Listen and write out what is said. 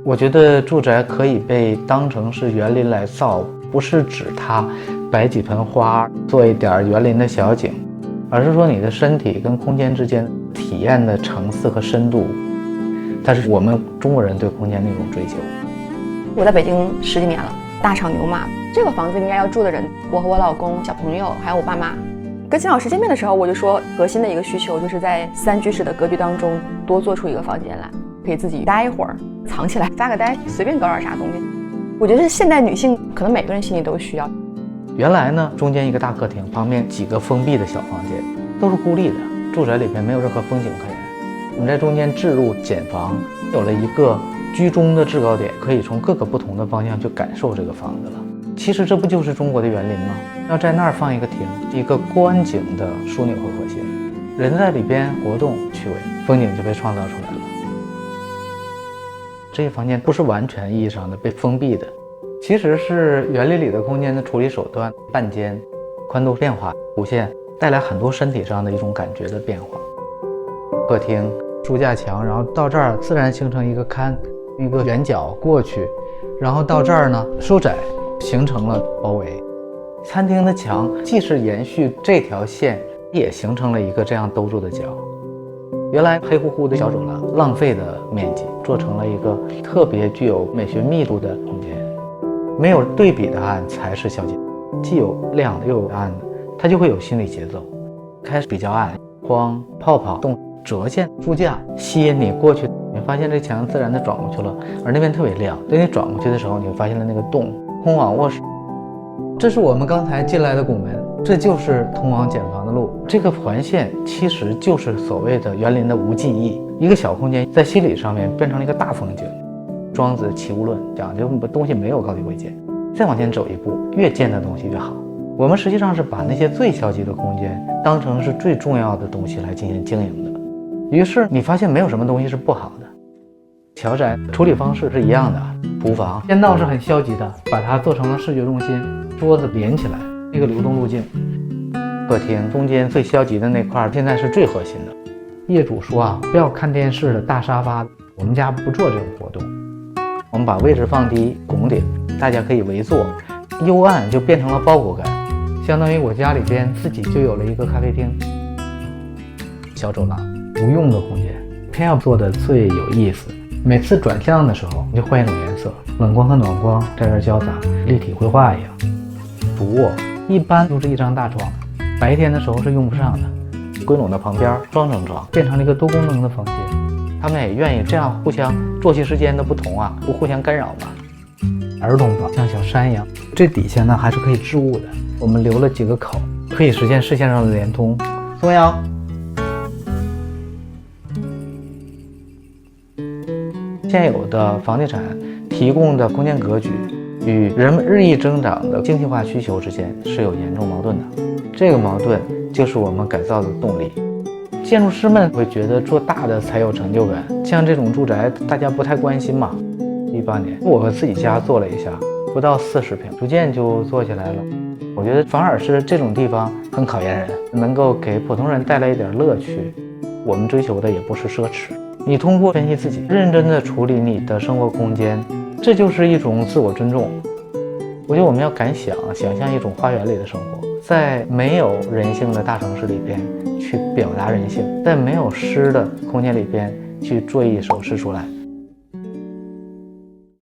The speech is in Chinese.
我覺得住宅可以被當成是園林來造，不是指它擺幾盆花，做一點園林的小景，而是說你的身體跟空間之間體驗的層次和深度，它是我們中國人對空間的一種追求。我在北京10几年了，大厂牛马，這個房子應該要住的人，我和我老公、小朋友還有我爸媽。跟金老師見面的時候，我就說核心的一個需求就是在3居室的格局當中多做出一個房间來，可以自己待一會兒，藏起來发個呆，隨便搞點啥東西。我覺得現代女性可能每個人心裡都需要。原來呢，中間一個大客廳，旁邊幾個封閉的小房間，都是孤立的，住宅裡面沒有任何風景可言。我們在中間置入簡房，有了一個居中的制高點，可以從各個不同的方向去感受這個房子了。其實這不就是中國的園林嗎？要在那兒放一個亭，一個觀景的樞紐和核心，人在裡邊活動趣味，風景就被創造出来了。這些房間不是完全意義上的被封閉的，其實是園林裡的空間的處理手段，半間、寬度變化、弧線帶來很多身体上的一種感覺的變化。客廳、書架牆，然後到這兒自然形成一個龕，一個圓角過去，然後到這兒呢收窄，形成了包圍。餐廳的牆既是延續這條線，也形成了一個這樣兜住的角。原來黑乎乎的小走廊，浪費的面積做成了一個特別具有美學密度的空间。沒有對比的暗才是小景，既有亮的又有暗的，它就會有心理節奏。開始比較暗，光、泡泡、洞、折線、書架吸引你過去，你發現這牆自然的轉過去了，而那邊特別亮。等你轉過去的時候，你會發現了那個洞通往臥室。這是我們剛才進來的拱門，這就是通往簡房的路。這個環線其實就是所謂的園林的無盡意，一個小空間在心理上面變成了一個大風景。莊子《齊物論》講究東西沒有高低貴賤，再往前走一步，越賤的東西越好。我們實際上是把那些最消極的空間當成是最重要的東西來進行經營的。於是你發現沒有什麼東西是不好的。小宅處理方式是一樣的，廚房先到是很消極的，把它做成了視覺中心，桌子連起来，一個流动路徑。客廳中间最消极的那塊現在是最核心的。業主說啊，不要看電視的大沙發，我們家不做這種活動。我們把位置放低，拱頂，大家可以圍坐，幽暗就變成了包裹感，相当於我家裡邊自己就有了一個咖啡廳。小走廊不用的空间，偏要做的最有意思。每次轉向的時候，你就換一種顏色，冷光和暖光在這兒交雜，立體繪畫一樣。主臥一般都是一張大床，白天的時候是用不上的，歸攏到旁邊双整床，變成了一个多功能的房间。他們也願意這樣，互相作息時間的不同啊，不互相干擾嘛。兒童房像小山一樣，這底下呢還是可以置物的，我們留了幾個口，可以實現視線上的連通。松陽。現有的房地產提供的空間格局與人們日益增長的精細化需求之間是有嚴重矛盾的，這個矛盾就是我們改造的動力。建築師們會覺得做大的才有成就感，像這種住宅大家不太關心嘛。18年我和自己家做了一下，不到40平，逐漸就做起來了。我覺得反而是這種地方很考驗人，能夠給普通人帶來一點樂趣。我們追求的也不是奢侈，你通過分析自己，認真的處理你的生活空間，這就是一種自我尊重。我覺得我們要敢想象一種花園裡的生活，在沒有人性的大城市裡邊去表達人性，在沒有詩的空間裡邊去做一首詩出來。